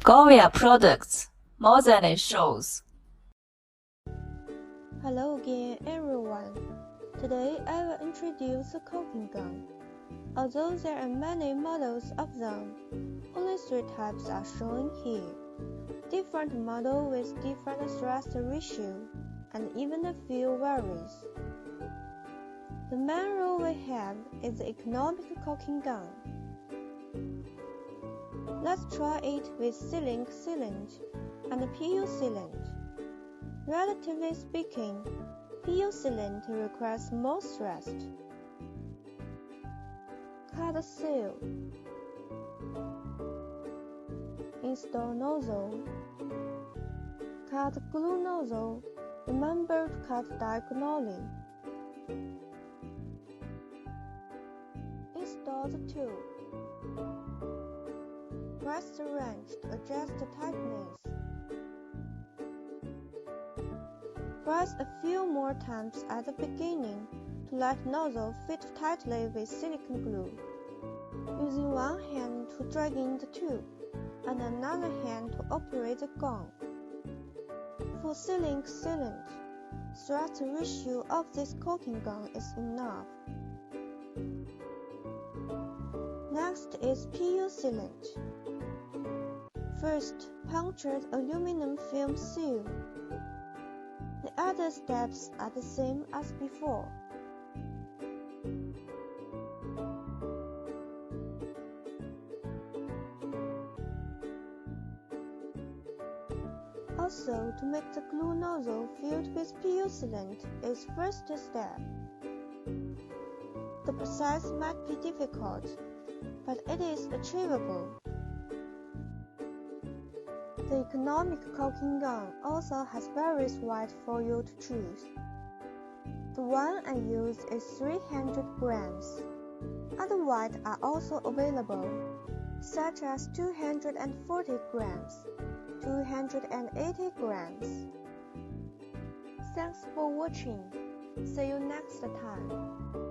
Goria products, more than it shows. Hello again everyone. Today I will introduce the caulking gun. Although there are many models of them, only 3 types are shown here. Different models with different thrust ratio, and even a few varies. The main rule we have is the economic caulking gun. Let's try it with sealing sealant and PU sealant. Relatively speaking, PU sealant requires more thrust. Cut seal. Install nozzle. Cut glue nozzle. Remember to cut diagonally. Install the tube. Press the wrench to adjust the tightness. Press a few more times at the beginning to let nozzle fit tightly with silicone glue. Using one hand to drag in the tube and another hand to operate the gun. For sealing sealant, thrust ratio of this caulking gun is enough. Next is PU sealant. First, puncture the aluminum film seal. The other steps are the same as before. Also, to make the glue nozzle filled with PU sealant is first step. The process might be difficult, but it is achievable. The economic caulking gun also has various weights for you to choose. The one I use is 300 grams. Other weights are also available, such as 240 grams, 280 grams. Thanks for watching. See you next time.